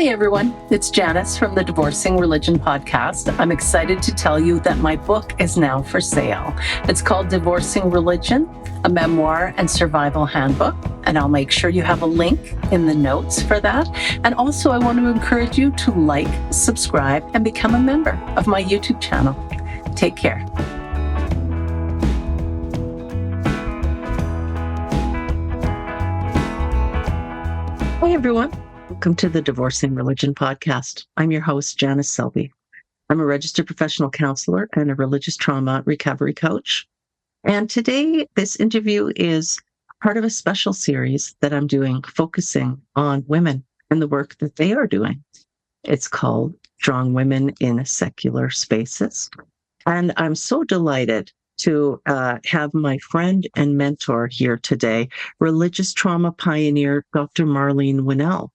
Hi, everyone. It's Janice from the Divorcing Religion podcast. I'm excited to tell you that my book is now for sale. It's called Divorcing Religion, a Memoir and Survival Handbook, and I'll make sure you have a link in the notes for that. And also, I want to encourage you to like, subscribe, and become a member of my YouTube channel. Take care. Hi, everyone. Welcome to the Divorcing Religion podcast. I'm your host, Janice Selby. I'm a registered professional counselor and a religious trauma recovery coach. And today, this interview is part of a special series that I'm doing focusing on women and the work that they are doing. It's called Strong Women in Secular Spaces. And I'm so delighted to have my friend and mentor here today, religious trauma pioneer, Dr. Marlene Winell.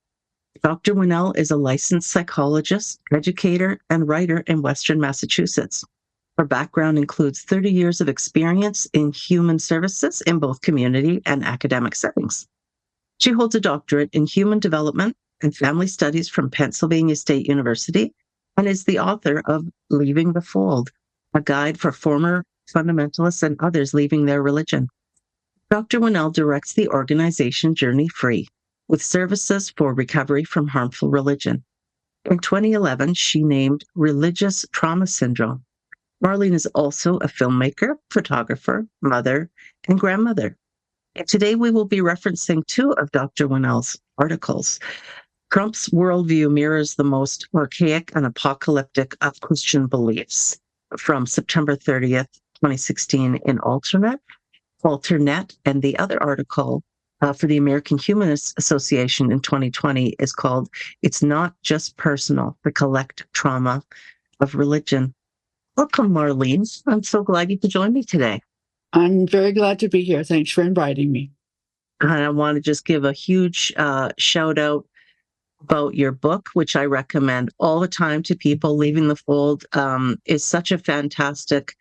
Dr. Winell is a licensed psychologist, educator, and writer in Western Massachusetts. Her background includes 30 years of experience in human services in both community and academic settings. She holds a doctorate in human development and family studies from Pennsylvania State University and is the author of Leaving the Fold, a guide for former fundamentalists and others leaving their religion. Dr. Winell directs the organization Journey Free, with services for recovery from harmful religion. In 2011, she named religious trauma syndrome. Marlene is also a filmmaker, photographer, mother, and grandmother. And today we will be referencing two of Dr. Winell's articles. Trump's worldview mirrors the most archaic and apocalyptic of Christian beliefs, from September 30th, 2016 in Alternate, and the other article for the American Humanist Association in 2020 is called It's Not Just Personal, the Collective Trauma of Religion. Welcome, Marlene. I'm so glad you could join me today. I'm very glad to be here. Thanks for inviting me. And I want to just give a huge shout out about your book, which I recommend all the time to people. Leaving the Fold is such a fantastic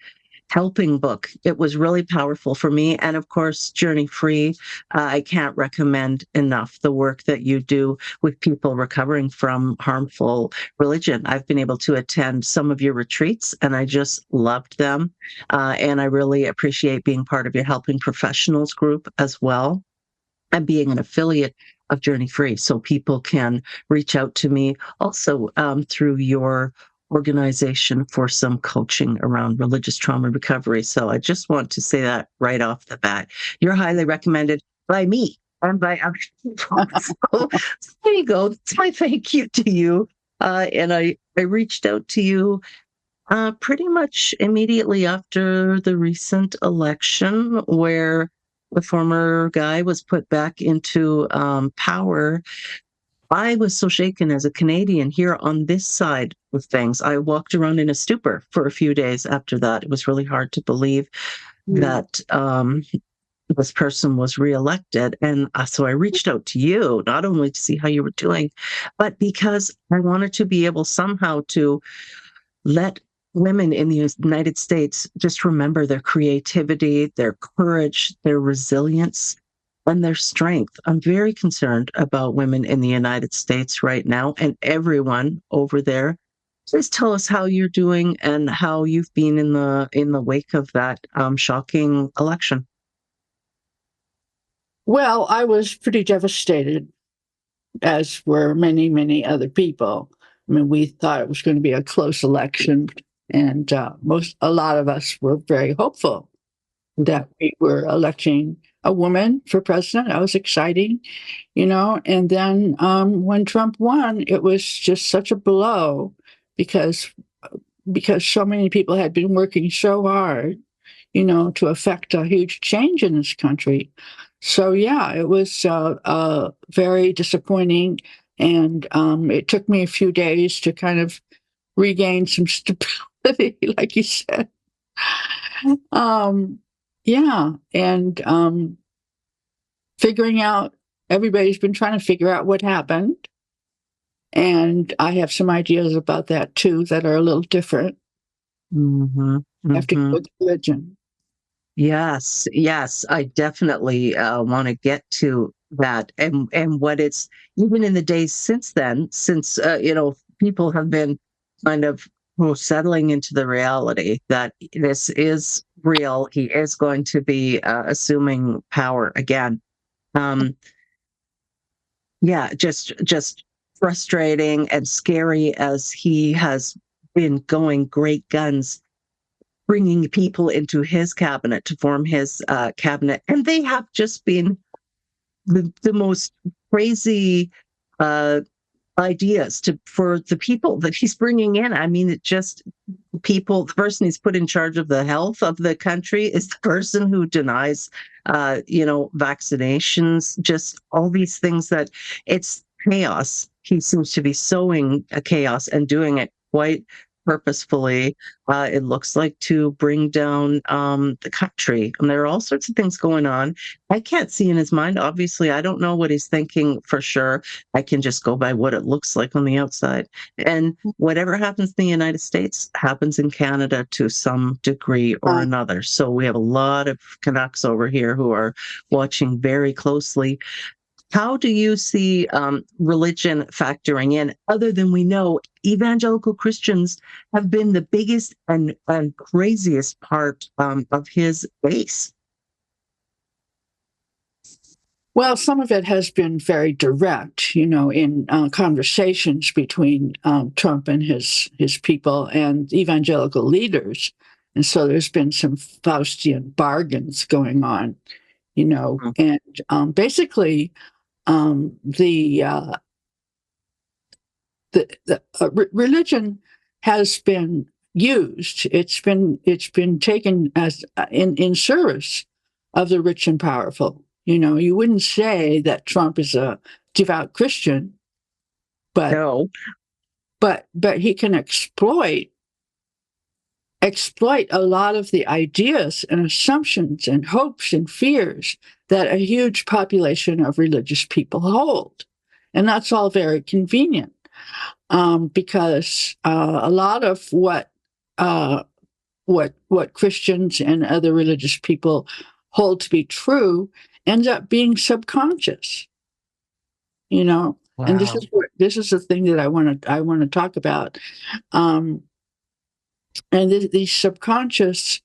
helping book. It was really powerful for me. And of course, Journey Free, I can't recommend enough the work that you do with people recovering from harmful religion. I've been able to attend some of your retreats and I just loved them. And I really appreciate being part of your Helping Professionals group as well, and being an affiliate of Journey Free. So people can reach out to me also through your organization for some coaching around religious trauma recovery. So I just want to say that right off the bat. You're highly recommended by me and by other people. So there you go. That's my thank you to you. And I reached out to you pretty much immediately after the recent election where the former guy was put back into power. I was so shaken as a Canadian here on this side of things. I walked around in a stupor for a few days after that. It was really hard to believe that this person was reelected. And so I reached out to you, not only to see how you were doing, but because I wanted to be able somehow to let women in the United States just remember their creativity, their courage, their resilience, and their strength. I'm very concerned about women in the United States right now and everyone over there. Please tell us how you're doing and how you've been in the wake of that shocking election. Well, I was pretty devastated, as were many, many other people. I mean, we thought it was going to be a close election, and a lot of us were very hopeful that we were electing a woman for president. That was exciting, And then when Trump won, it was just such a blow because so many people had been working so hard, to affect a huge change in this country. So yeah, it was very disappointing, and it took me a few days to kind of regain some stability, like you said. Yeah, and figuring out, everybody's been trying to figure out what happened. And I have some ideas about that too that are a little different. Have to go with religion. Yes, I definitely want to get to that, and what it's, even in the days since then, since people have been kind of settling into the reality that this is real. He is going to be assuming power again. Um, yeah, just frustrating and scary as he has been going great guns, bringing people into his cabinet to form his cabinet, and they have just been the most crazy uh, ideas for the people that he's bringing in. I mean, it just people. The person he's put in charge of the health of the country is the person who denies, vaccinations. Just all these things that it's chaos. He seems to be sowing a chaos and doing it quite purposefully. It looks like to bring down the country, and there are all sorts of things going on. I can't see in his mind. Obviously, I don't know what he's thinking for sure. I can just go by what it looks like on the outside. And whatever happens in the United States happens in Canada to some degree or another. So we have a lot of Canucks over here who are watching very closely. How do you see religion factoring in, other than we know evangelical Christians have been the biggest and craziest part of his base? Well, some of it has been very direct, in conversations between Trump and his people and evangelical leaders. And so there's been some Faustian bargains going on, and basically religion has been used. It's been taken as in service of the rich and powerful. You wouldn't say that Trump is a devout Christian, but No. but he can exploit a lot of the ideas and assumptions and hopes and fears that a huge population of religious people hold. And that's all very convenient, because a lot of what Christians and other religious people hold to be true ends up being subconscious. Wow. And this is the thing that I want to talk about. And these subconscious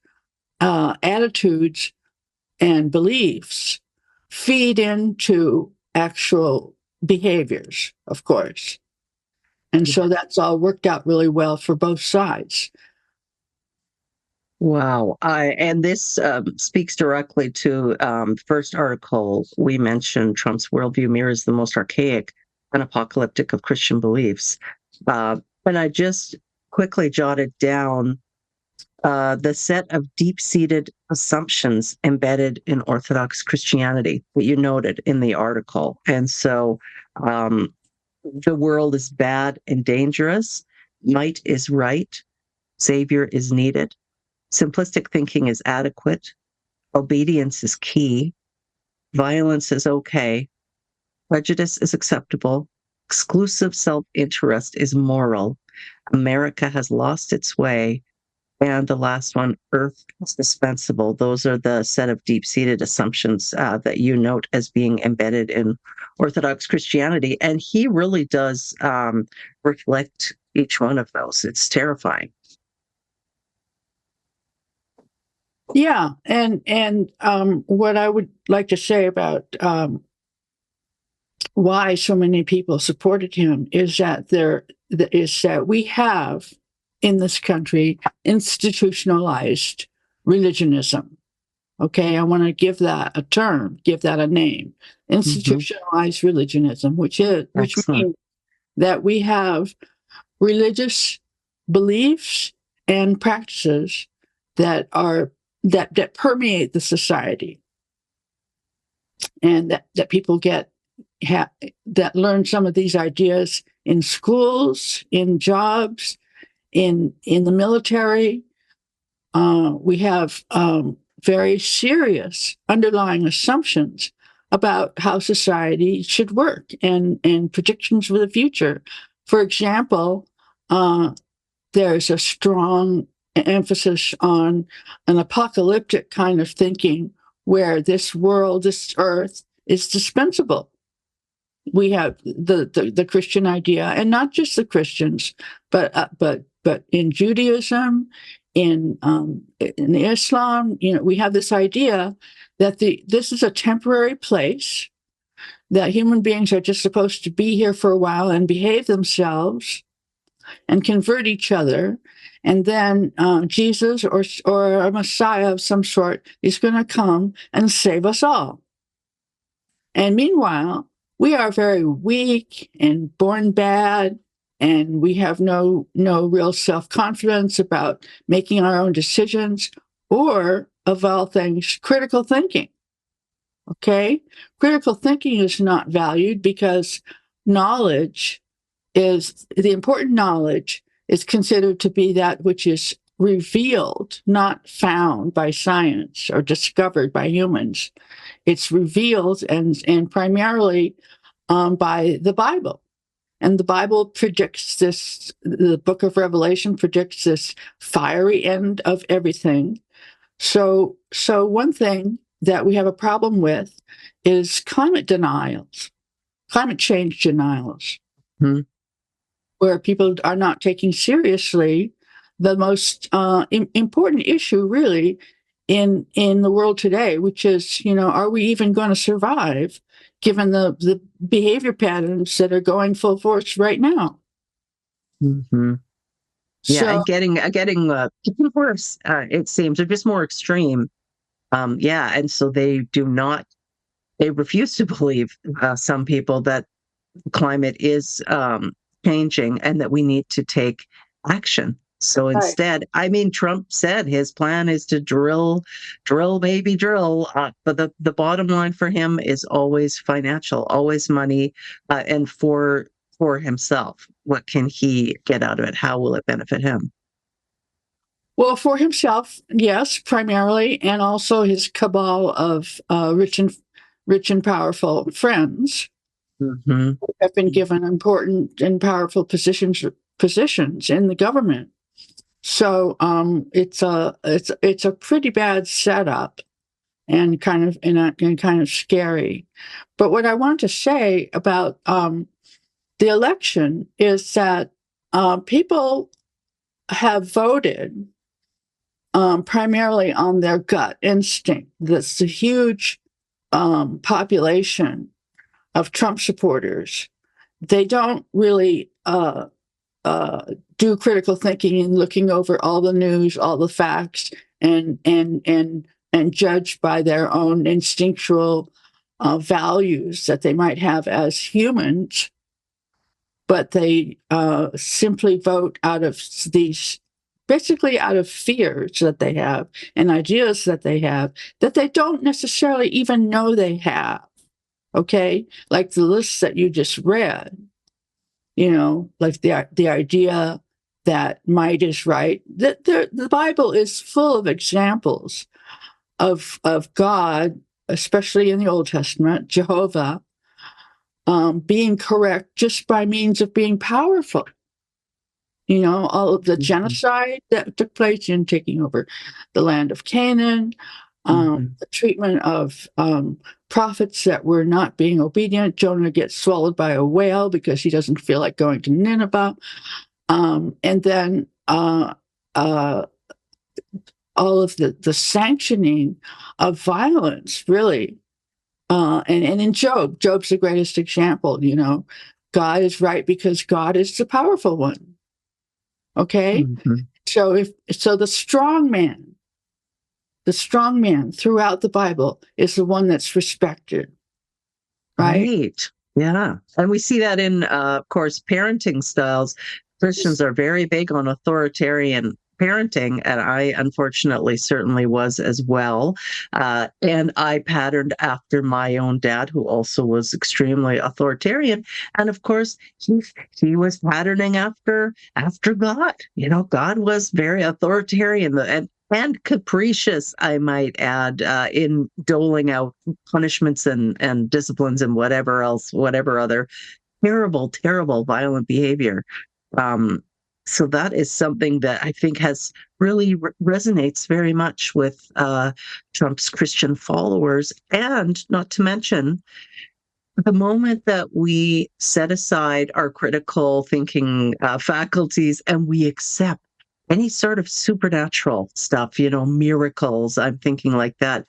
attitudes and beliefs feed into actual behaviors, of course. And so that's all worked out really well for both sides. Wow. And this speaks directly to the first article we mentioned. Trump's worldview mirrors the most archaic and apocalyptic of Christian beliefs. And I just quickly jotted down the set of deep-seated assumptions embedded in Orthodox Christianity that you noted in the article. And so the world is bad and dangerous. Might is right. Savior is needed. Simplistic thinking is adequate. Obedience is key. Violence is okay. Prejudice is acceptable. Exclusive self-interest is moral. America has lost its way. And the last one, earth is dispensable. Those are the set of deep-seated assumptions that you note as being embedded in Orthodox Christianity. And he really does reflect each one of those. It's terrifying. Yeah, and what I would like to say about why so many people supported him is that we have in this country institutionalized religionism. Okay, I want to give that a term, give that a name. Institutionalized religionism, which means that we have religious beliefs and practices that permeate the society, and that people that learn some of these ideas in schools, in jobs, in the military. We have very serious underlying assumptions about how society should work and predictions for the future. For example, there's a strong emphasis on an apocalyptic kind of thinking where this world, this earth, is dispensable. We have the Christian idea, and not just the Christians, but in Judaism, in Islam, we have this idea that this is a temporary place, that human beings are just supposed to be here for a while and behave themselves and convert each other, and then Jesus or a Messiah of some sort is going to come and save us all. And meanwhile, we are very weak and born bad, and we have no real self-confidence about making our own decisions, or, of all things, critical thinking. Okay? Critical thinking is not valued because the important knowledge is considered to be that which is revealed, not found by science or discovered by humans. It's revealed and primarily by the Bible. And the Bible predicts this, the book of Revelation predicts this fiery end of everything. So one thing that we have a problem with is climate change denials, where people are not taking seriously the most important issue, really, in the world today, which is, are we even going to survive given the behavior patterns that are going full force right now? Mm-hmm. Yeah, and getting worse. It seems they're just more extreme. And so they refuse to believe, some people, that climate is changing and that we need to take action. So instead, Trump said his plan is to drill, baby, drill. But the bottom line for him is always financial, always money, and for himself. What can he get out of it? How will it benefit him? Well, for himself, yes, primarily, and also his cabal of rich and powerful friends who have been given important and powerful positions in the government. So it's a pretty bad setup, and kind of scary. But what I want to say about the election is that people have voted primarily on their gut instinct. That's a huge population of Trump supporters. They don't really do critical thinking and looking over all the news, all the facts, and judge by their own instinctual values that they might have as humans. But they simply vote basically out of fears that they have and ideas that they have that they don't necessarily even know they have. Okay? Like the lists that you just read, like the idea that might is right. The Bible is full of examples of God, especially in the Old Testament, Jehovah, being correct just by means of being powerful. All of the genocide that took place in taking over the land of Canaan, the treatment of prophets that were not being obedient. Jonah gets swallowed by a whale because he doesn't feel like going to Nineveh. And then all of the sanctioning of violence, really. And in Job's the greatest example. God is right because God is the powerful one. Okay? So the strong man throughout the Bible is the one that's respected. Right? Yeah. And we see that in, of course, parenting styles. Christians are very big on authoritarian parenting, and I unfortunately certainly was as well. And I patterned after my own dad, who also was extremely authoritarian. And of course, he was patterning after God. God was very authoritarian and capricious, I might add, in doling out punishments and disciplines and whatever other terrible, terrible, violent behavior. So that is something that I think has really resonates very much with Trump's Christian followers. And not to mention, the moment that we set aside our critical thinking faculties and we accept any sort of supernatural stuff, miracles, I'm thinking like that,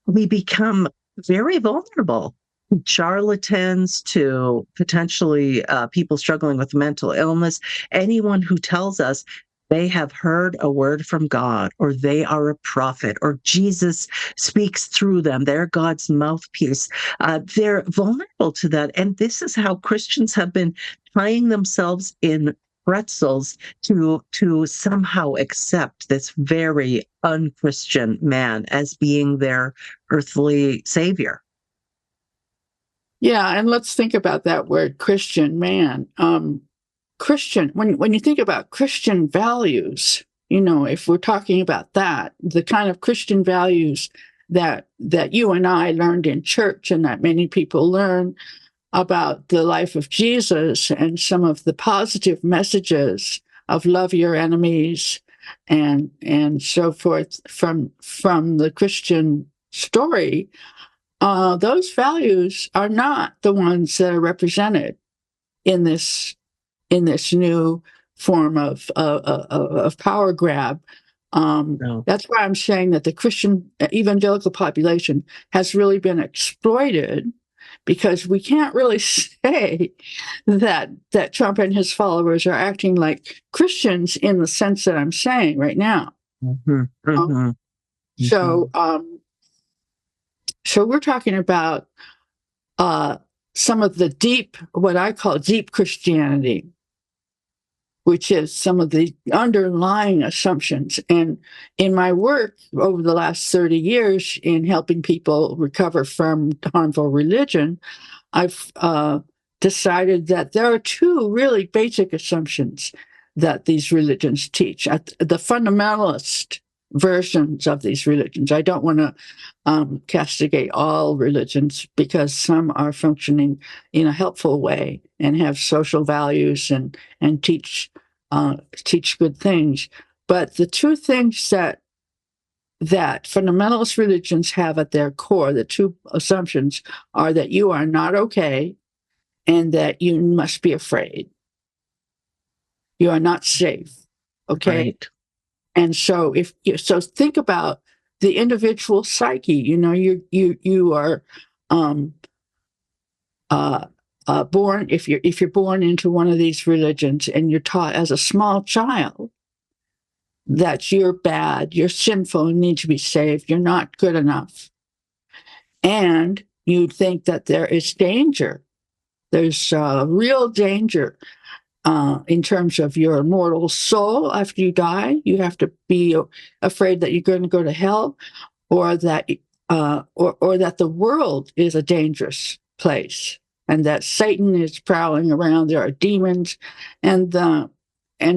we become very vulnerable. Charlatans to potentially people struggling with mental illness, anyone who tells us they have heard a word from God, or they are a prophet, or Jesus speaks through them, they're God's mouthpiece. They're vulnerable to that. And this is how Christians have been tying themselves in pretzels to somehow accept this very unchristian man as being their earthly savior. Yeah, and let's think about that word Christian man. Christian, when you think about Christian values, if we're talking about that, the kind of Christian values that you and I learned in church and that many people learn about the life of Jesus and some of the positive messages of love your enemies and so forth from the Christian story, those values are not the ones that are represented in this new form of power grab. No. That's why I'm saying that the Christian evangelical population has really been exploited, because we can't really say that Trump and his followers are acting like Christians in the sense that I'm saying right now. Mm-hmm, Um, mm-hmm, mm-hmm. so so we're talking about some of the deep, what I call deep Christianity, which is some of the underlying assumptions. And in my work over the last 30 years in helping people recover from harmful religion, I've decided that there are two really basic assumptions that these religions teach. The fundamentalist versions of these religions. I don't want to castigate all religions, because some are functioning in a helpful way and have social values and teach good things. But the two things that fundamentalist religions have at their core, the two assumptions, are that you are not okay and that you must be afraid. You are not safe. Okay. Right. And so so think about the individual psyche. You are born, if you're born into one of these religions and you're taught as a small child that you're bad, you're sinful, and need to be saved, you're not good enough. And you think that there is danger. There's real danger in terms of your immortal soul after you die. You have to be afraid that you're going to go to hell, or that or that the world is a dangerous place, and that Satan is prowling around. There are demons, and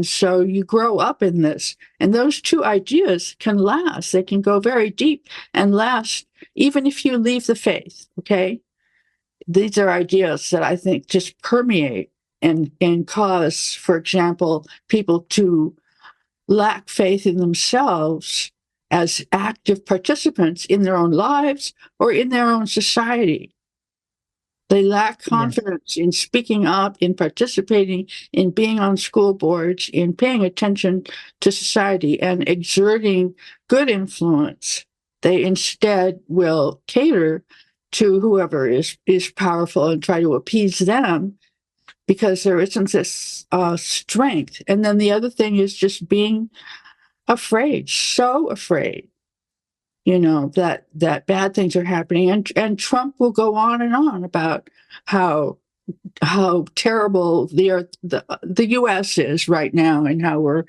so you grow up in this. And those two ideas can last. They can go very deep and last even if you leave the faith. Okay, these are ideas that I think just permeate and cause, for example, people to lack faith in themselves as active participants in their own lives or in their own society. They lack Yeah. confidence in speaking up, in participating, in being on school boards, in paying attention to society and exerting good influence. They instead will cater to whoever is powerful and try to appease them, because there isn't this strength. And then the other thing is just being afraid, so afraid, that bad things are happening. And Trump will go on and on about how terrible the U.S. is right now, and how we're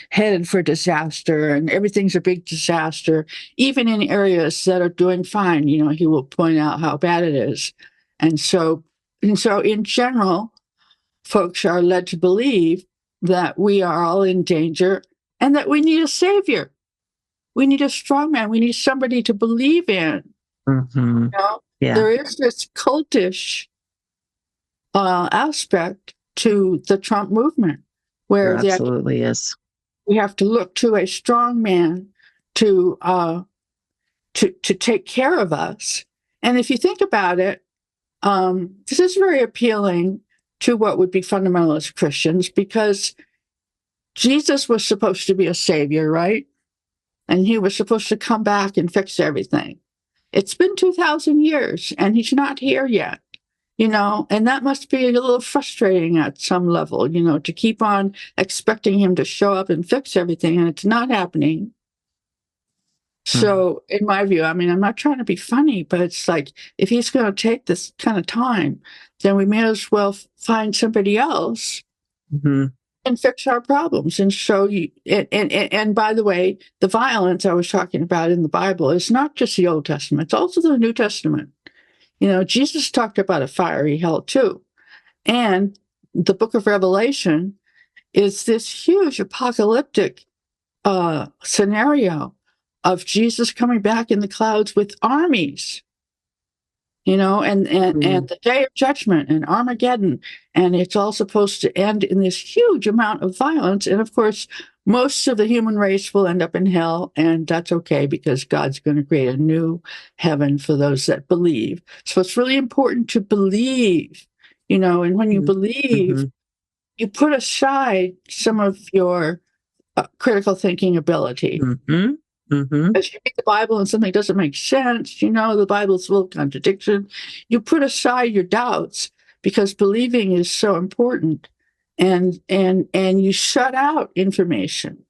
headed for disaster, and everything's a big disaster, even in areas that are doing fine. He will point out how bad it is. And so in general, folks are led to believe that we are all in danger and that we need a savior. We need a strong man. We need somebody to believe in. Mm-hmm. Yeah. There is this cultish aspect to the Trump movement, where absolutely is. we have to look to a strong man to take care of us. And if you think about it, this is very appealing to what would be fundamentalist Christians, because Jesus was supposed to be a savior, right? And he was supposed to come back and fix everything. It's been 2,000 years and he's not here yet, and that must be a little frustrating at some level, to keep on expecting him to show up and fix everything, and it's not happening. So in my view, I mean, I'm not trying to be funny, but it's like, if he's going to take this kind of time, then we may as well find somebody else and fix our problems and show you. And by the way, the violence I was talking about in the Bible is not just the Old Testament, it's also the New Testament. Jesus talked about a fiery hell too. And the book of Revelation is this huge apocalyptic scenario of Jesus coming back in the clouds with armies, and the day of judgment and Armageddon. And it's all supposed to end in this huge amount of violence. And of course, most of the human race will end up in hell, and that's okay, because God's going to create a new heaven for those that believe. So it's really important to believe, and when you believe, you put aside some of your critical thinking ability. As you read the Bible and something doesn't make sense, the Bible's full of contradiction, you put aside your doubts, because believing is so important, and you shut out information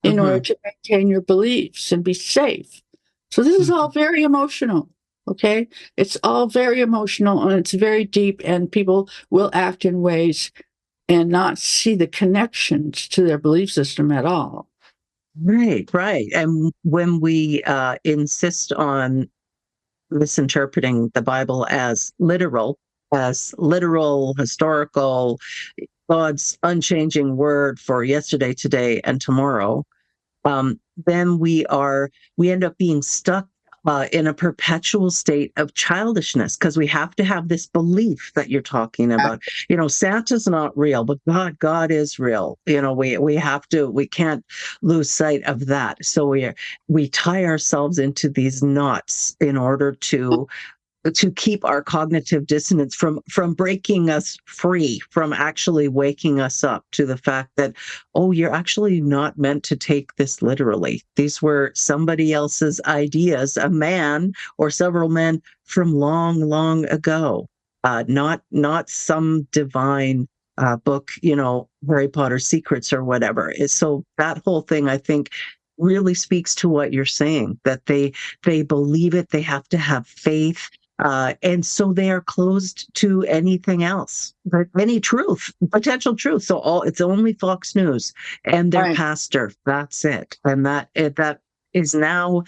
in order to maintain your beliefs and be safe. So this is all very emotional, okay? It's all very emotional, and it's very deep, and people will act in ways and not see the connections to their belief system at all. Right. And when we insist on misinterpreting the Bible as literal, historical, God's unchanging word for yesterday, today, and tomorrow, then we end up being stuck in a perpetual state of childishness, because we have to have this belief that you're talking about. Santa's not real, but God is real. We can't lose sight of that. So we tie ourselves into these knots in order to keep our cognitive dissonance from breaking us free, from actually waking us up to the fact that, oh, you're actually not meant to take this literally. These were somebody else's ideas, a man or several men from long, long ago, not some divine book, Harry Potter secrets or whatever. So that whole thing, I think, really speaks to what you're saying, that they believe it, they have to have faith. And so they are closed to anything else, any truth, potential truth. So it's only Fox News and their pastor. That's it. And that is now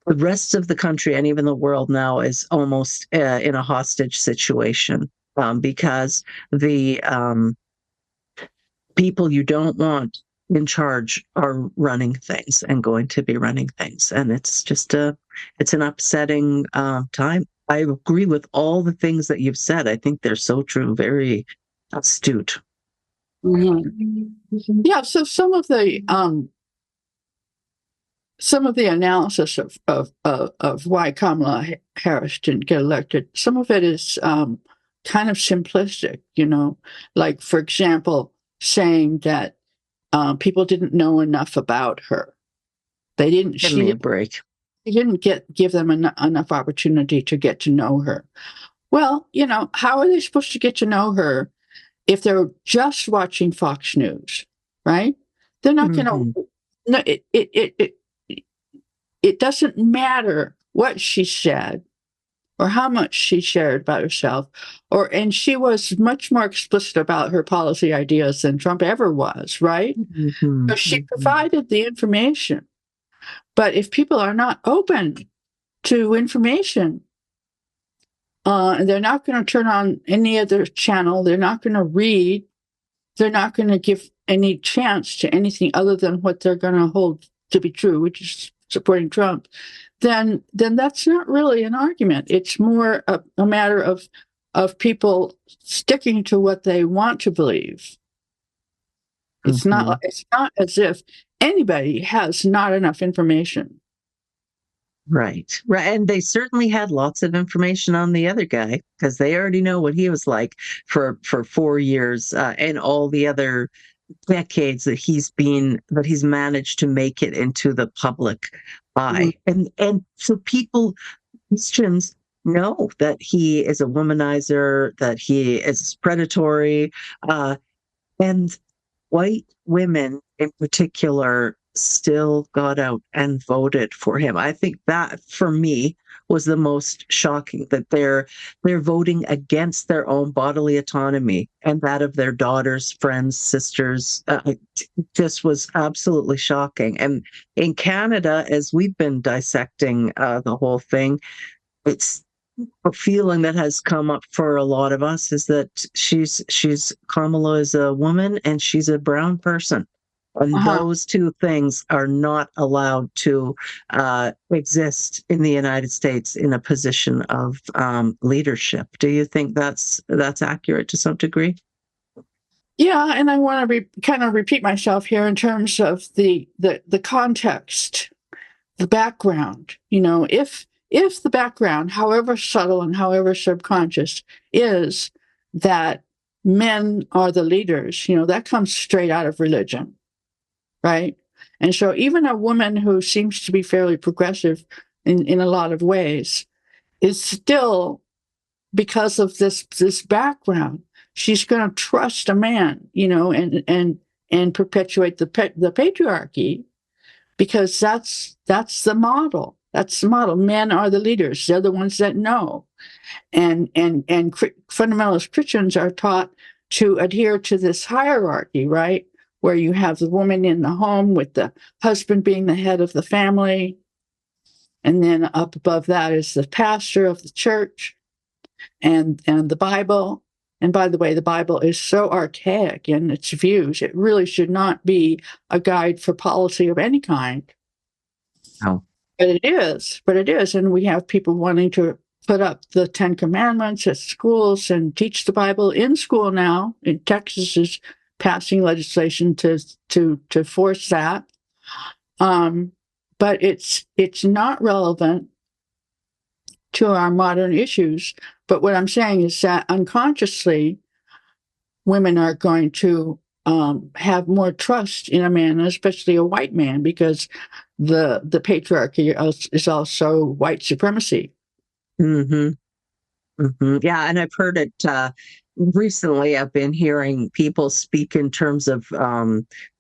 the rest of the country, and even the world now, is almost in a hostage situation, because the people you don't want in charge are running things and going to be running things. And it's just it's an upsetting time. I agree with all the things that you've said. I think they're so true, very astute. Yeah. So some of the analysis of why Kamala Harris didn't get elected, some of it is kind of simplistic. Like, for example, saying that people didn't know enough about her. They didn't. Give me a break. He didn't give them enough opportunity to get to know her. Well, how are they supposed to get to know her if they're just watching Fox News, right? They're not going to. No, it doesn't matter what she said or how much she shared about herself, and she was much more explicit about her policy ideas than Trump ever was, right? So she provided the information. But if people are not open to information, they're not going to turn on any other channel, they're not going to read, they're not going to give any chance to anything other than what they're going to hold to be true, which is supporting Trump, then that's not really an argument. It's more a matter of people sticking to what they want to believe. Mhm. It's not as if anybody has not enough information. Right. Right. And they certainly had lots of information on the other guy because they already know what he was like for 4 years, and all the other decades that he's managed to make it into the public Mhm. eye. And so people, Christians, know that he is a womanizer, that he is predatory, uh, and white women in particular still got out and voted for him. I think that for me was the most shocking, that they're voting against their own bodily autonomy and that of their daughters, friends, sisters. Just was absolutely shocking. And in Canada, as we've been dissecting the whole thing, it's a feeling that has come up for a lot of us is that she's Kamala is a woman and she's a brown person. And Uh-huh. those two things are not allowed to exist in the United States in a position of leadership. Do you think that's accurate to some degree? Yeah, and I want to kind of repeat myself here in terms of the context, the background. If the background, however subtle and however subconscious, is that men are the leaders, that comes straight out of religion, right? And so even a woman who seems to be fairly progressive in a lot of ways is still, because of this background, she's going to trust a man, and perpetuate the patriarchy, because that's the model. That's the model. Men are the leaders. They're the ones that know. And fundamentalist Christians are taught to adhere to this hierarchy, right? Where you have the woman in the home with the husband being the head of the family. And then up above that is the pastor of the church and the Bible. And by the way, the Bible is so archaic in its views. It really should not be a guide for policy of any kind. No. But it is. But it is. And we have people wanting to put up the Ten Commandments at schools and teach the Bible in school now. In Texas is passing legislation to force that. But it's not relevant to our modern issues. But what I'm saying is that unconsciously, women are going to have more trust in a man, especially a white man, because the patriarchy is also white supremacy. Hmm. Hmm. Yeah, and I've heard it recently. I've been hearing people speak in terms of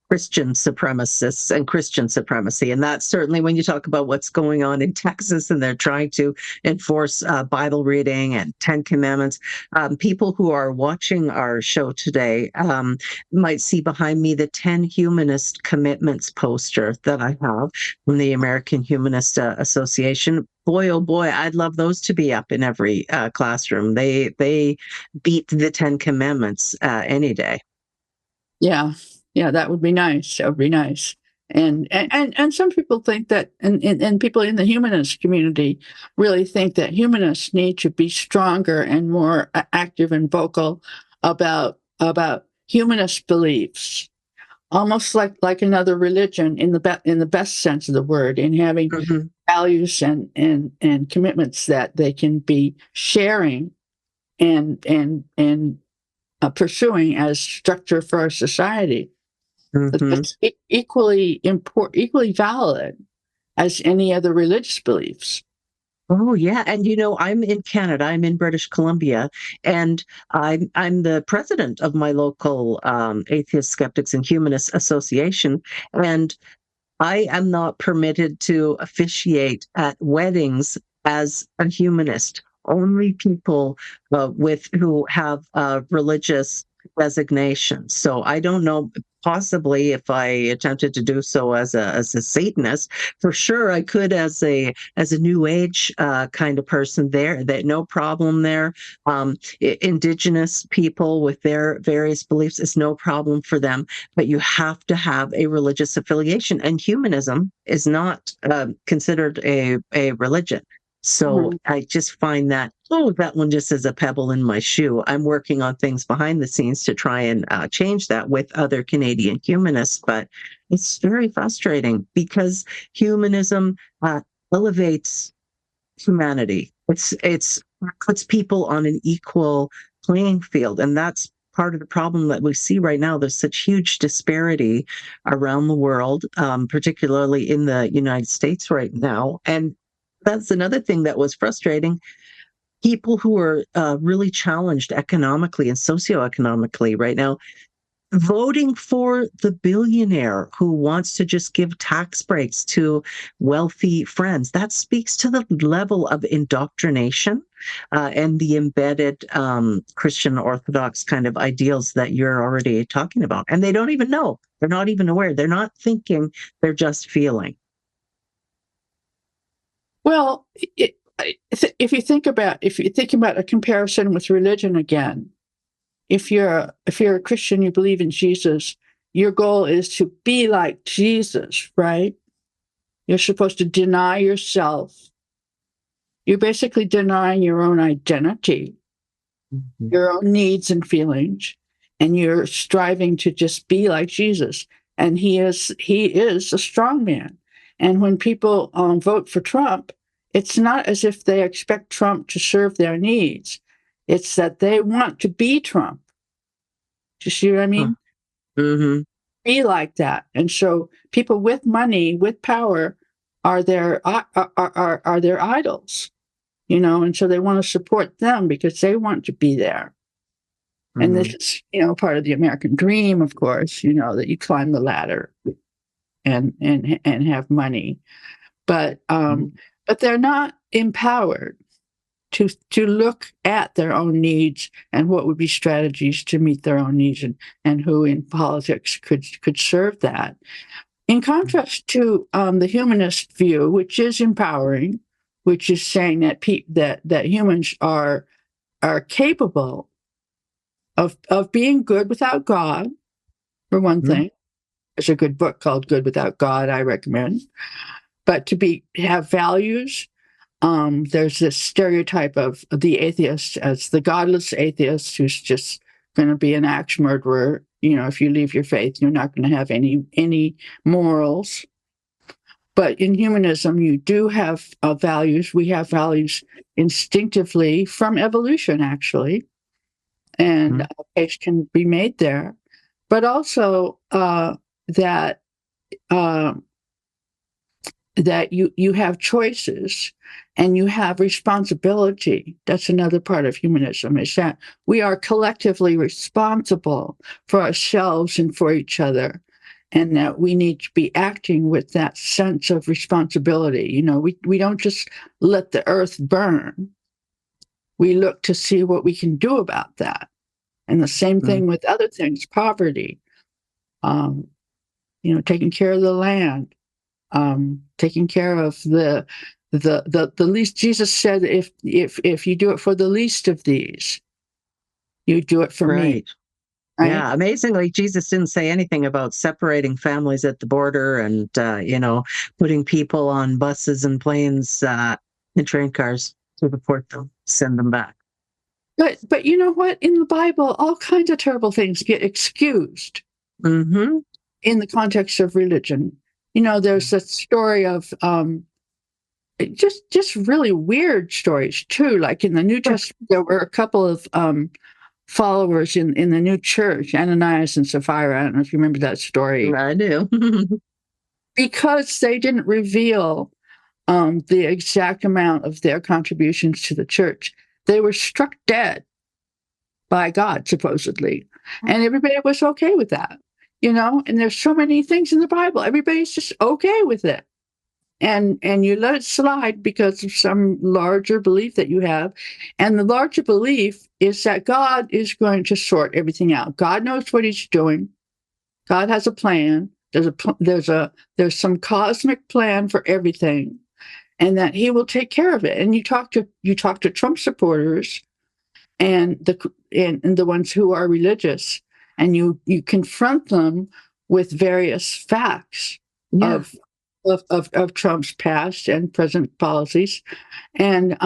Christian supremacists and Christian supremacy. And that's certainly when you talk about what's going on in Texas and they're trying to enforce Bible reading and Ten Commandments. People who are watching our show today might see behind me the 10 Humanist Commitments poster that I have from the American Humanist Association. Boy, oh boy, I'd love those to be up in every classroom. They beat the Ten Commandments any day. Yeah, yeah, that would be nice. That would be nice. And some people think that, and people in the humanist community really think that humanists need to be stronger and more active and vocal about humanist beliefs, almost like another religion in the best sense of the word, in having Hmm. values and commitments that they can be sharing and pursuing as structure for our society. But Hmm. that's equally important, equally valid as any other religious beliefs. Oh yeah, and I'm in Canada. I'm in British Columbia, and I'm the president of my local Atheist Skeptics and Humanists Association, and I am not permitted to officiate at weddings as a humanist. Only people with who have religious designation. So I don't know. Possibly, if I attempted to do so as a Satanist, for sure I could as a New Age kind of person. There, that no problem there. Indigenous people with their various beliefs is no problem for them, but you have to have a religious affiliation, and humanism is not considered a religion. So I just find that, that one just is a pebble in my shoe. I'm working on things behind the scenes to try and change that with other Canadian humanists, but it's very frustrating because humanism elevates humanity. It's puts people on an equal playing field, and that's part of the problem that we see right now. There's such huge disparity around the world, particularly in the United States right now, and that's another thing that was frustrating. People who are really challenged economically and socioeconomically right now voting for the billionaire who wants to just give tax breaks to wealthy friends. That speaks to the level of indoctrination and the embedded Christian Orthodox kind of ideals that you're already talking about. And they don't even know. They're not even aware. They're not thinking. They're just feeling. Well, if you think about a comparison with religion again, if you're a Christian, you believe in Jesus, your goal is to be like Jesus, right? You're supposed to deny yourself. You're basically denying your own identity, your own needs and feelings, and you're striving to just be like Jesus. And he is a strong man. And when people vote for Trump, it's not as if they expect Trump to serve their needs. It's that they want to be Trump. Do you see what I mean? Mm-hmm. Be like that. And so people with money, with power, are their idols, and so they want to support them because they want to be there. And this is, part of the American dream, of course, that you climb the ladder and have money. But they're not empowered to look at their own needs and what would be strategies to meet their own needs, and who in politics could serve that. In contrast to the humanist view, which is empowering, which is saying that that humans are capable of being good without God, for one thing. There's a good book called Good Without God I recommend. But to have values. There's this stereotype of the atheist as the godless atheist who's just going to be an axe murderer. If you leave your faith, you're not going to have any morals. But in humanism, you do have values. We have values instinctively from evolution, actually, and a case can be made there. But also that you have choices and you have responsibility. That's another part of humanism, is that we are collectively responsible for ourselves and for each other, and that we need to be acting with that sense of responsibility. We don't just let the earth burn. We look to see what we can do about that. And the same thing with other things, poverty, taking care of the land, taking care of the least. Jesus said, if you do it for the least of these, you do it for me. Right? Yeah, amazingly, Jesus didn't say anything about separating families at the border and putting people on buses and planes and train cars to deport them, send them back. But you know what? In the Bible, all kinds of terrible things get excused in the context of religion. There's a story of just really weird stories too. Like in the New Testament, there were a couple of followers in the new church, Ananias and Sapphira. I don't know if you remember that story. I do. Because they didn't reveal the exact amount of their contributions to the church, they were struck dead by God, supposedly. And everybody was okay with that, and there's so many things in the Bible. Everybody's just okay with it. And you let it slide because of some larger belief that you have. And the larger belief is that God is going to sort everything out. God knows what he's doing. God has a plan. There's some cosmic plan for everything, and that he will take care of it. And you talk to Trump supporters and the ones who are religious, and you confront them with various facts of of Trump's past and present policies. And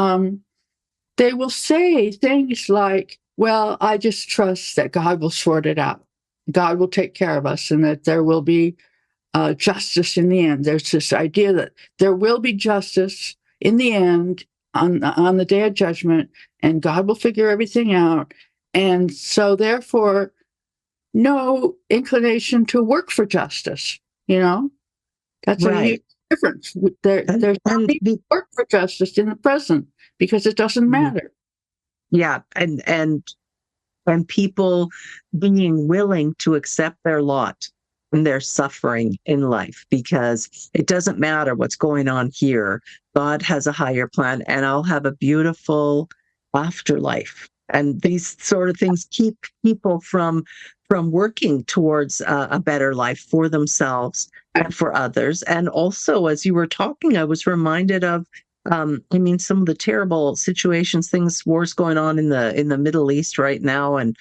they will say things like, well, I just trust that God will sort it out. God will take care of us, and that there will be justice in the end. There's this idea that there will be justice in the end on the day of judgment, and God will figure everything out. And so, therefore, no inclination to work for justice. That's a huge Right. difference. And There's no and need to work for justice in the present because it doesn't matter. yeah, and people being willing to accept their lot and their suffering in life, because it doesn't matter what's going on here. God has a higher plan, and I'll have a beautiful afterlife. And these sort of things keep people from working towards a better life for themselves and for others. And also, as you were talking, I was reminded of some of the terrible situations, wars going on in the Middle East right now, and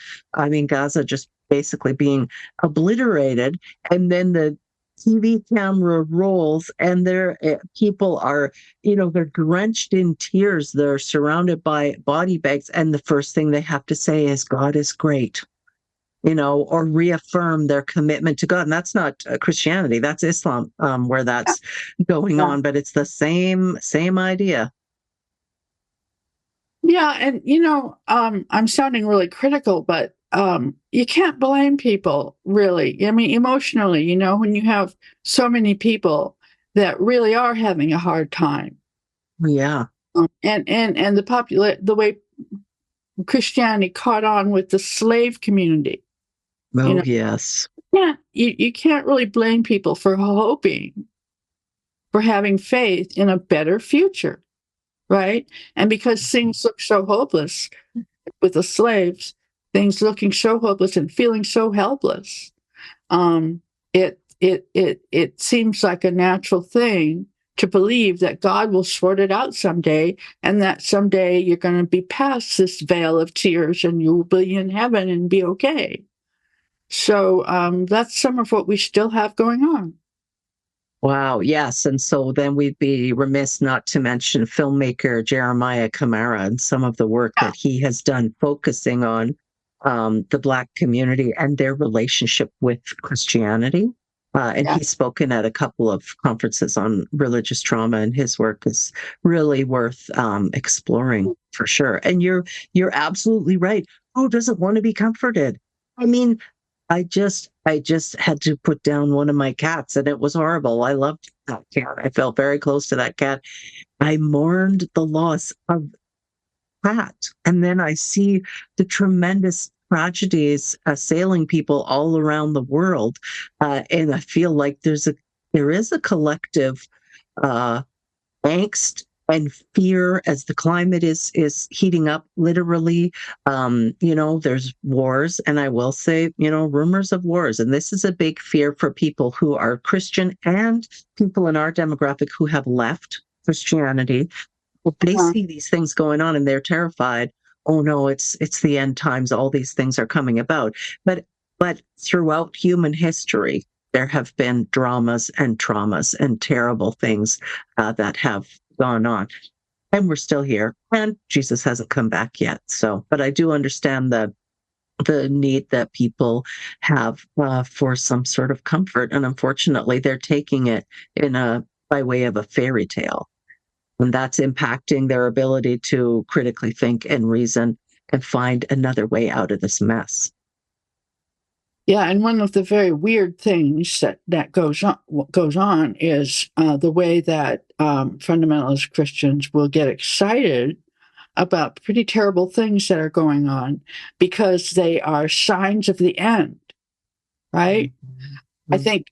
Gaza just basically being obliterated, and then the TV camera rolls, and people are, they're drenched in tears. They're surrounded by body bags, and the first thing they have to say is, "God is great." Or reaffirm their commitment to God. And that's not Christianity, that's Islam, where that's going Yeah. on, but it's the same idea. Yeah, and I'm sounding really critical, but you can't blame people, really. I mean, emotionally, when you have so many people that really are having a hard time, Yeah. and the way Christianity caught on with the slave community, you Oh, know, yes. you can't really blame people for hoping, for having faith in a better future, right? And because things look so hopeless with the slaves, things looking so hopeless and feeling so helpless, it seems like a natural thing to believe that God will sort it out someday, and that someday you're going to be past this veil of tears and you'll be in heaven and be okay. So that's some of what we still have going on. Wow, yes. And so then we'd be remiss not to mention filmmaker Jeremiah Camara and some of the work that he has done focusing on the Black community and their relationship with Christianity. And Yeah. he's spoken at a couple of conferences on religious trauma, and his work is really worth exploring for sure. And you're absolutely right. Who doesn't want to be comforted? I mean, I just had to put down one of my cats, and it was horrible. I loved that cat. I felt very close to that cat. I mourned the loss of cat. And then I see the tremendous tragedies assailing people all around the world. And I feel like there is a collective uh, angst and fear as the climate is heating up, literally. There's wars, and I will say, rumors of wars. And this is a big fear for people who are Christian and people in our demographic who have left Christianity. Well, they Uh, see these things going on and they're terrified. Oh no, it's the end times. All these things are coming about. But throughout human history, there have been dramas and traumas and terrible things that have gone on. And we're still here. And Jesus hasn't come back yet. So, but I do understand the need that people have for some sort of comfort. And unfortunately, they're taking it by way of a fairy tale. And that's impacting their ability to critically think and reason and find another way out of this mess. yeah, and one of the very weird things that goes on is the way that fundamentalist Christians will get excited about pretty terrible things that are going on because they are signs of the end, right? I Mm-hmm. think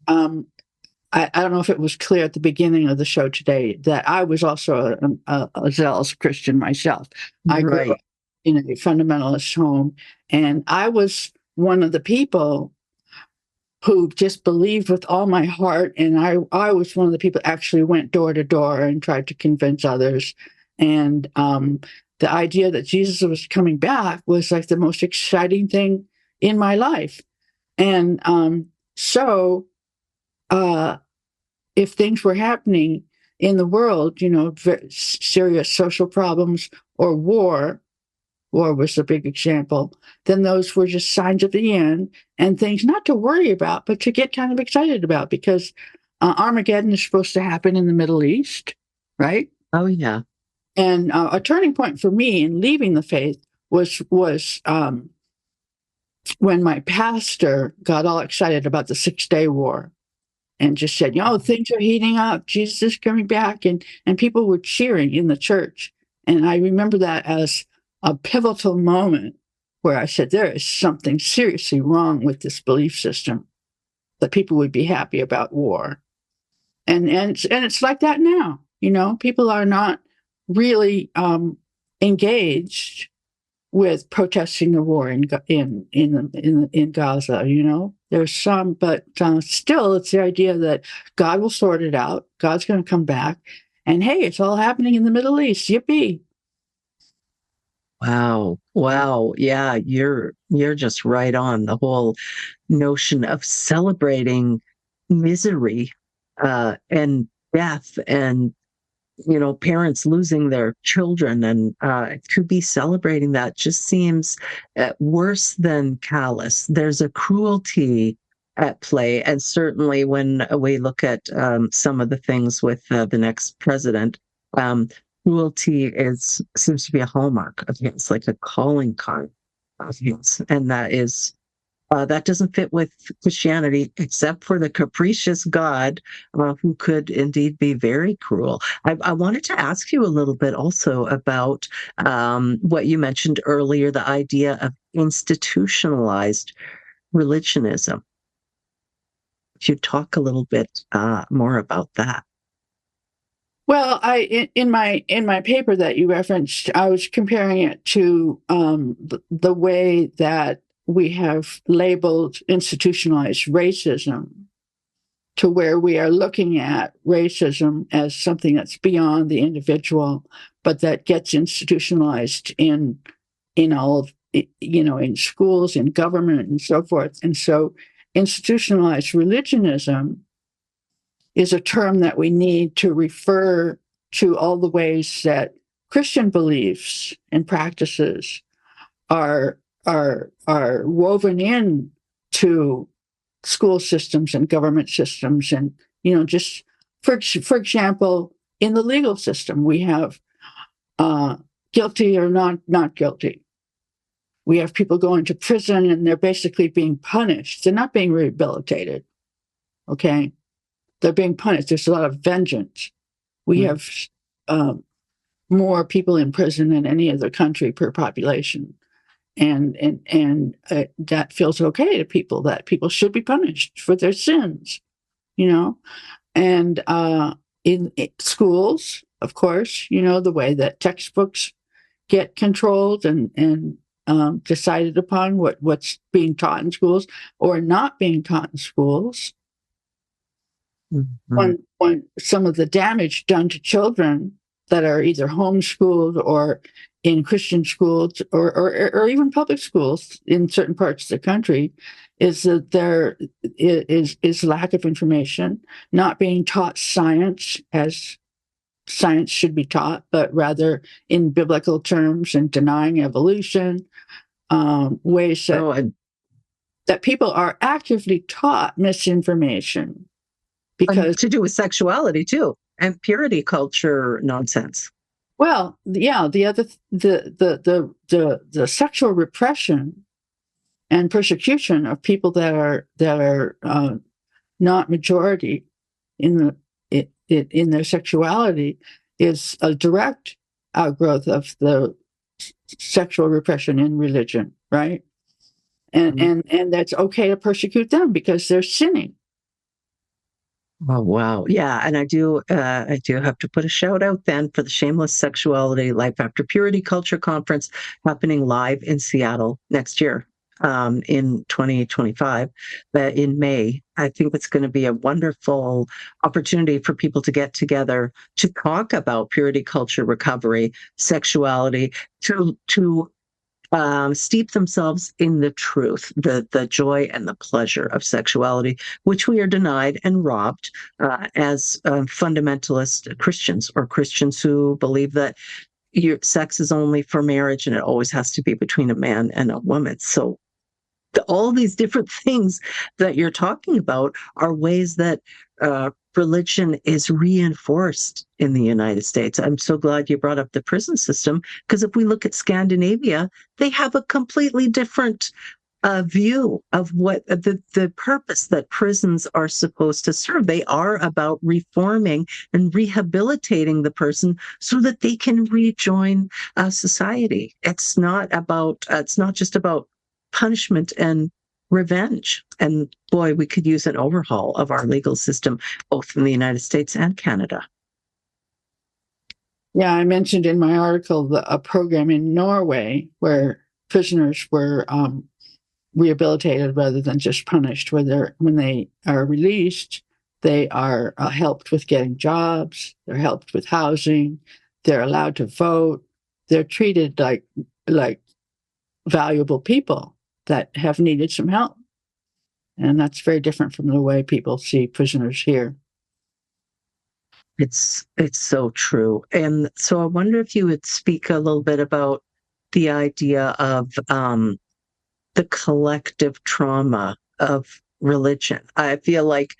I don't know if it was clear at the beginning of the show today that I was also a zealous Christian myself. I grew Right. up in a fundamentalist home, and I was one of the people who just believed with all my heart. And I was one of the people that actually went door to door and tried to convince others. And the idea that Jesus was coming back was like the most exciting thing in my life. And so uh, if things were happening in the world, serious social problems or war was a big example, then those were just signs of the end and things not to worry about, but to get kind of excited about, because Armageddon is supposed to happen in the Middle East, right? Oh, yeah. And a turning point for me in leaving the faith was when my pastor got all excited about the 6-Day War and just said, things are heating up, Jesus is coming back, and people were cheering in the church. And I remember that as a pivotal moment where I said, there is something seriously wrong with this belief system, that people would be happy about war. And it's like that now. People are not really engaged with protesting the war in Gaza. There's some, but still, it's the idea that God will sort it out. God's going to come back, and hey, it's all happening in the Middle East. Yippee! Wow. Yeah, you're just right on. The whole notion of celebrating misery and death, and parents losing their children, and to be celebrating that just seems worse than callous. There's a cruelty at play, and certainly when we look at some of the things with the next president, cruelty seems to be a hallmark of his, like a calling card of his, and that doesn't fit with Christianity, except for the capricious God who could indeed be very cruel. I wanted to ask you a little bit also about what you mentioned earlier, the idea of institutionalized religionism. If you talk a little bit more about that. Well, in my paper that you referenced, I was comparing it to the way that we have labeled institutionalized racism, to where we are looking at racism as something that's beyond the individual, but that gets institutionalized in all of, in schools, in government, and so forth. And so, institutionalized religionism is a term that we need to refer to all the ways that Christian beliefs and practices are woven in to school systems and government systems. And just for example, in the legal system, we have guilty or not guilty. We have people going to prison and they're basically being punished. They're not being rehabilitated. Okay, they're being punished. There's a lot of vengeance. We have more people in prison than any other country per population. And that feels okay to people, that people should be punished for their sins, and in schools, of course, the way that textbooks get controlled and decided upon, what's being taught in schools or not being taught in schools. Mm-hmm. When some of the damage done to children that are either homeschooled or in Christian schools or even public schools in certain parts of the country, is that there is lack of information, not being taught science as science should be taught, but rather in biblical terms, and denying evolution, ways that people are actively taught misinformation. Because to do with sexuality too, and purity culture nonsense. Well, yeah, the sexual repression and persecution of people that are not majority in their sexuality is a direct outgrowth of the sexual repression in religion, right? And that's okay to persecute them because they're sinning. Oh, wow. Yeah. And I do have to put a shout out then for the Shameless Sexuality Life After Purity Culture Conference happening live in Seattle next year, in 2025, in May. I think it's going to be a wonderful opportunity for people to get together to talk about purity culture recovery, sexuality, to steep themselves in the truth, the joy and the pleasure of sexuality, which we are denied and robbed as fundamentalist Christians, or Christians who believe that your sex is only for marriage and it always has to be between a man and a woman. So all these different things that you're talking about are ways that religion is reinforced in the United States. I'm so glad you brought up the prison system, because if we look at Scandinavia, they have a completely different view of what the purpose that prisons are supposed to serve. They are about reforming and rehabilitating the person so that they can rejoin society. It's not about. It's not just about punishment and revenge. And boy, we could use an overhaul of our legal system, both in the United States and Canada. Yeah, I mentioned in my article a program in Norway where prisoners were rehabilitated rather than just punished. Where when they are released, they are helped with getting jobs. They're helped with housing. They're allowed to vote. They're treated like valuable people that have needed some help. And that's very different from the way people see prisoners here. It's so true. And so I wonder if you would speak a little bit about the idea of the collective trauma of religion. I feel like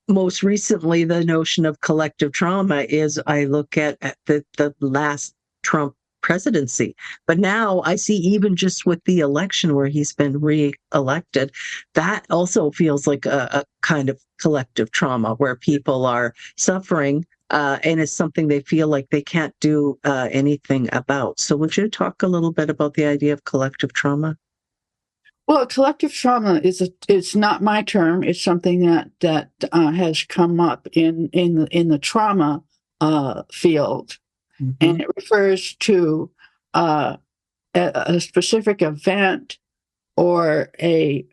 most recently the notion of collective trauma is, I look at the last Trump presidency. But now I see, even just with the election where he's been re-elected, that also feels like a kind of collective trauma where people are suffering, and it's something they feel like they can't do anything about. So would you talk a little bit about the idea of collective trauma? Well, collective trauma it's not my term. It's something that has come up in the trauma field, Mm-hmm. and it refers to a specific event or a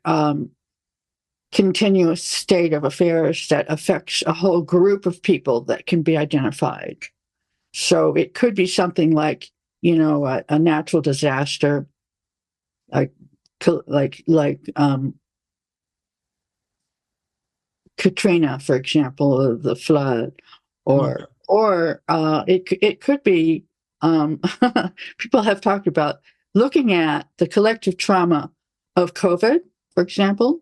continuous state of affairs that affects a whole group of people that can be identified. So it could be something like, a natural disaster, like Katrina, for example, the flood, or it could be people have talked about looking at the collective trauma of COVID, for example,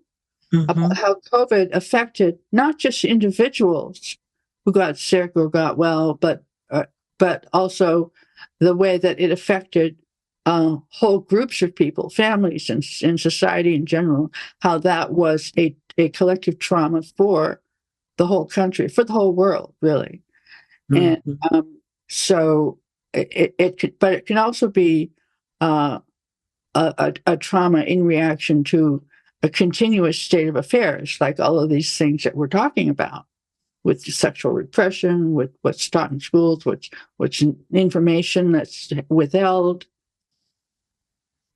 Mm-hmm. about how COVID affected not just individuals who got sick or got well, but also the way that it affected whole groups of people, families, and society in general. How that was a collective trauma for the whole country, for the whole world, really. And Mm-hmm. so but it can also be uh, a trauma in reaction to a continuous state of affairs, like all of these things that we're talking about, with sexual repression, with what's taught in schools, what's information that's withheld.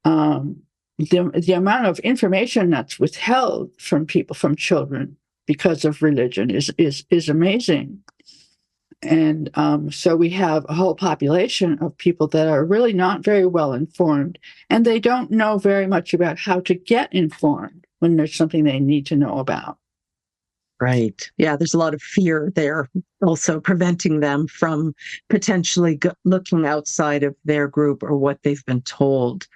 The amount of information that's withheld from people, from children, because of religion is amazing. And so we have a whole population of people that are really not very well informed, and they don't know very much about how to get informed when there's something they need to know about. Right. Yeah, there's a lot of fear there, also preventing them from potentially looking outside of their group or what they've been told.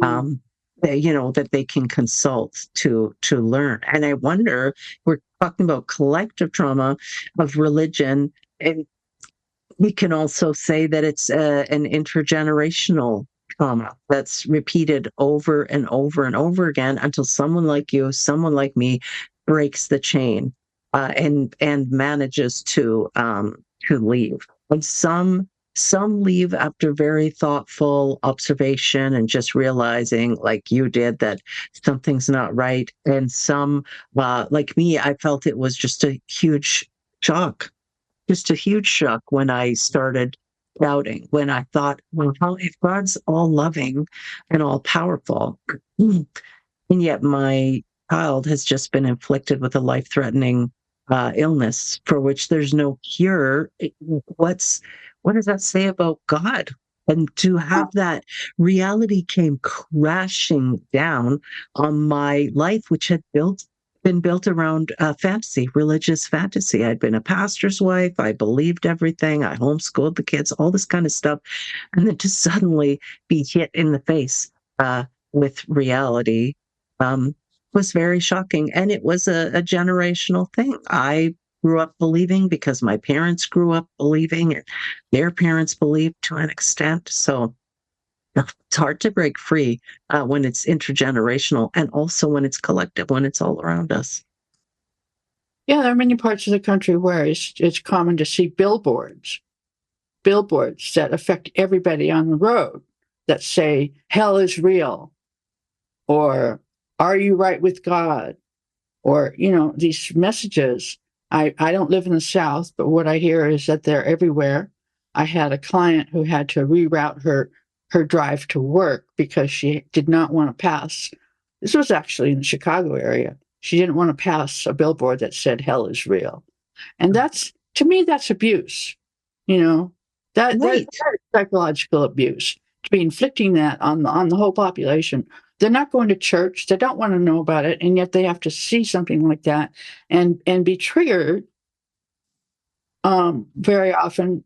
Um, that they can consult to learn. And I wonder, we're talking about collective trauma of religion, and we can also say that it's an intergenerational trauma that's repeated over and over and over again until someone like you, someone like me, breaks the chain and manages to leave. And some leave after very thoughtful observation and just realizing, like you did, that something's not right. And some, like me, I felt it was just a huge shock, when I started doubting, when I thought, well, if God's all loving and all powerful, and yet my child has just been inflicted with a life-threatening illness for which there's no cure, what does that say about God? And to have that reality came crashing down on my life, which had been built around fantasy, religious fantasy. I'd been a pastor's wife. I believed everything. I homeschooled the kids, all this kind of stuff. And then to suddenly be hit in the face with reality was very shocking. And it was a generational thing. I grew up believing because my parents grew up believing, and their parents believed to an extent. So it's hard to break free when it's intergenerational, and also when it's collective, when it's all around us. Yeah, there are many parts of the country where it's common to see billboards that affect everybody on the road that say, hell is real, or are you right with God? Or, these messages. I don't live in the South, but what I hear is that they're everywhere. I had a client who had to reroute her drive to work because she did not want to pass. This was actually in the Chicago area. She didn't want to pass a billboard that said hell is real. And to me, that's abuse. You know, that Right. is psychological abuse to be inflicting that on the whole population. They're not going to church. They don't want to know about it, and yet they have to see something like that and be triggered very often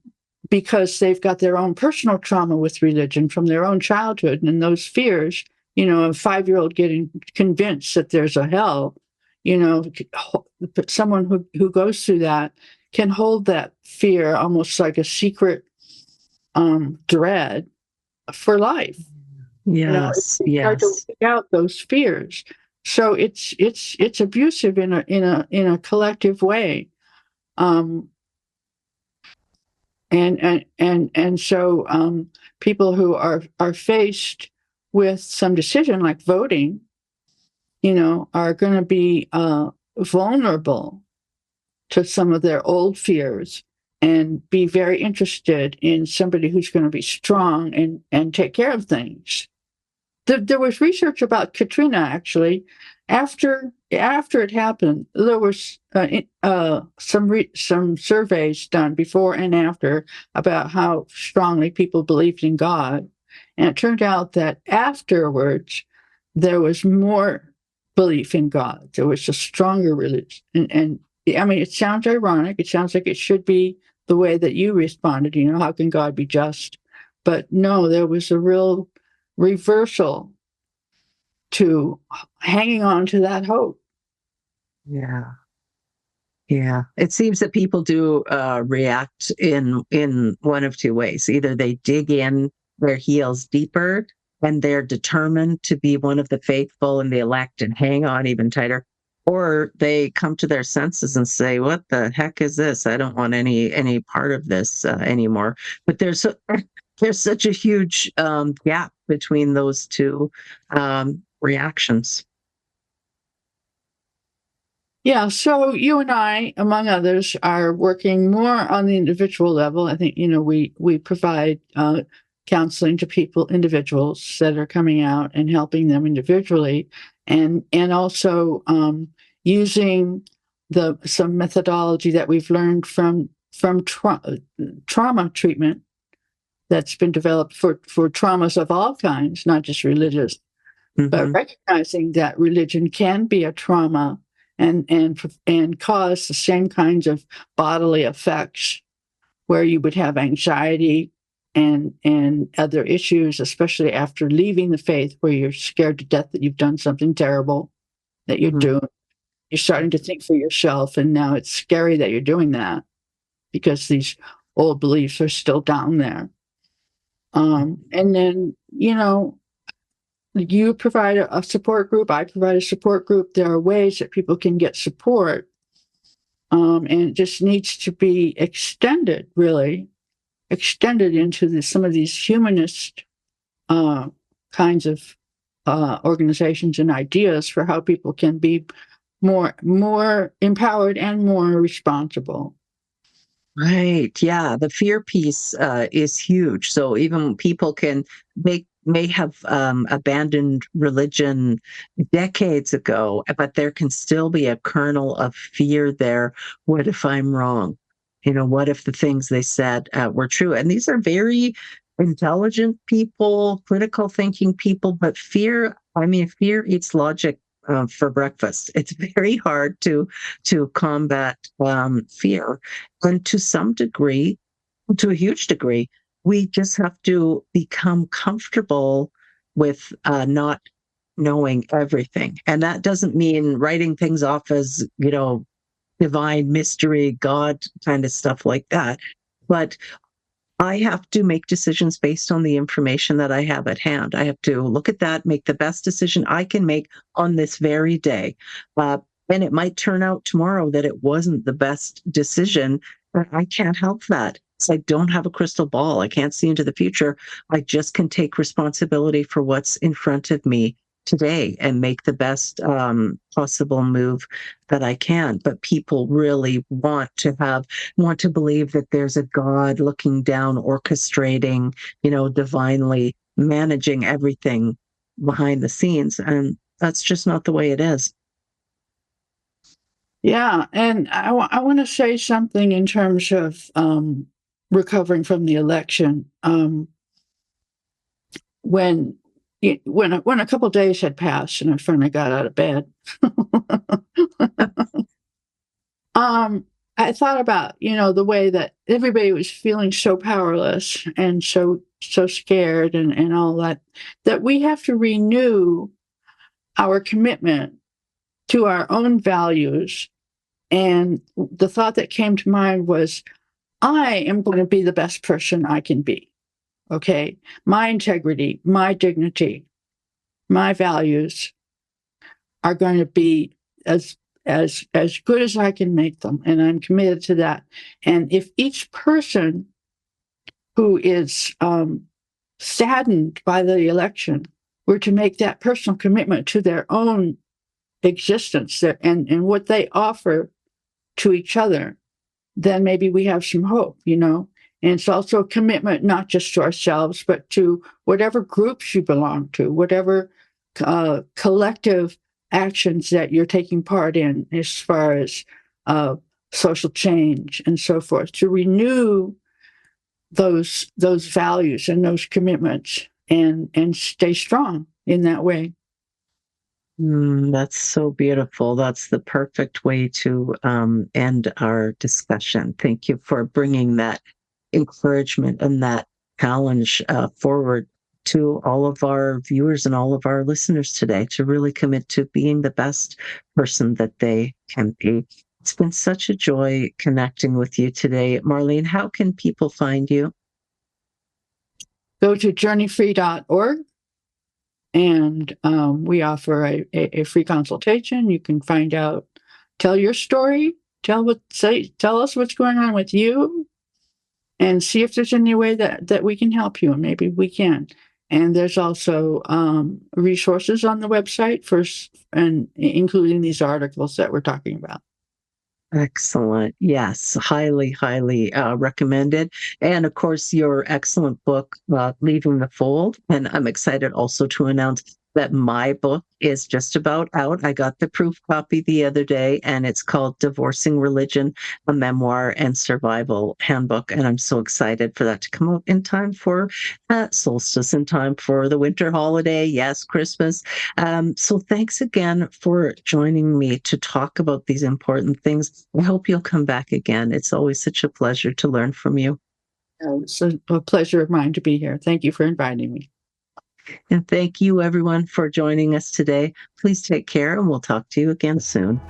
because they've got their own personal trauma with religion from their own childhood, and those fears. A 5-year-old getting convinced that there's a hell. But someone who goes through that can hold that fear almost like a secret dread for life. Yes. It's hard to Yes. work out those fears. So it's abusive in a collective way. Um, and so people who are faced with some decision like voting, are going to be vulnerable to some of their old fears and be very interested in somebody who's going to be strong and take care of things. There was research about Katrina, actually. After it happened, there was some surveys done before and after about how strongly people believed in God. And it turned out that afterwards, there was more belief in God. There was a stronger religion. And I mean, it sounds ironic. It sounds like it should be the way that you responded. How can God be just? But no, there was a real reversal to hanging on to that hope. Yeah. Yeah. It seems that people do react in one of two ways. Either they dig in their heels deeper and they're determined to be one of the faithful and the elect and hang on even tighter, or they come to their senses and say, "What the heck is this? I don't want any part of this anymore." But there's such a huge gap between those two reactions. Yeah, so you and I, among others, are working more on the individual level. I think we provide counseling to individuals that are coming out and helping them individually, and also using some methodology that we've learned from trauma treatment that's been developed for traumas of all kinds, not just religious, but recognizing that religion can be a trauma and cause the same kinds of bodily effects where you would have anxiety and other issues, especially after leaving the faith, where you're scared to death that you've done something terrible that you're doing. You're starting to think for yourself, and now it's scary that you're doing that because these old beliefs are still down there. And then, you provide a support group, I provide a support group. There are ways that people can get support, and it just needs to be extended into some of these humanist kinds of organizations and ideas for how people can be more empowered and more responsible. Right. Yeah. The fear piece is huge. So even people may have abandoned religion decades ago, but there can still be a kernel of fear there. What if I'm wrong? What if the things they said were true? And these are very intelligent people, critical thinking people, but fear eats logic for breakfast. It's very hard to combat fear, and to some degree, to a huge degree, we just have to become comfortable with not knowing everything, and that doesn't mean writing things off as divine mystery, God kind of stuff like that, but I have to make decisions based on the information that I have at hand. I have to look at that, make the best decision I can make on this very day. And it might turn out tomorrow that it wasn't the best decision, but I can't help that. So I don't have a crystal ball. I can't see into the future. I just can take responsibility for what's in front of me today and make the best possible move that I can. But people really want to believe that there's a God looking down, orchestrating, divinely managing everything behind the scenes. And that's just not the way it is. Yeah, and I want to say something in terms of recovering from the election. When a couple of days had passed and I finally got out of bed, I thought about the way that everybody was feeling so powerless and so scared and all that we have to renew our commitment to our own values. And the thought that came to mind was, I am going to be the best person I can be. Okay. My integrity, my dignity, my values are going to be as good as I can make them. And I'm committed to that. And if each person who is saddened by the election were to make that personal commitment to their own existence and what they offer to each other, then maybe we have some hope, And it's also a commitment not just to ourselves, but to whatever groups you belong to, whatever collective actions that you're taking part in as far as social change and so forth, to renew those values and those commitments and stay strong in that way. That's so beautiful. That's the perfect way to end our discussion. Thank you for bringing that encouragement and that challenge forward to all of our viewers and all of our listeners today, to really commit to being the best person that they can be. It's been such a joy connecting with you today. Marlene, how can people find you? Go to journeyfree.org. And we offer a free consultation. You can find out, tell your story, tell us what's going on with you, and see if there's any way that we can help you, and maybe we can. And there's also resources on the website and including these articles that we're talking about. Excellent. Yes, highly, highly recommended. And of course, your excellent book, Leaving the Fold. And I'm excited also to announce that my book is just about out. I got the proof copy the other day, and it's called Divorcing Religion, a Memoir and Survival Handbook. And I'm so excited for that to come out in time for solstice, in time for the winter holiday. Yes, Christmas. So thanks again for joining me to talk about these important things. I hope you'll come back again. It's always such a pleasure to learn from you. It's a pleasure of mine to be here. Thank you for inviting me. And thank you, everyone, for joining us today. Please take care, and we'll talk to you again soon.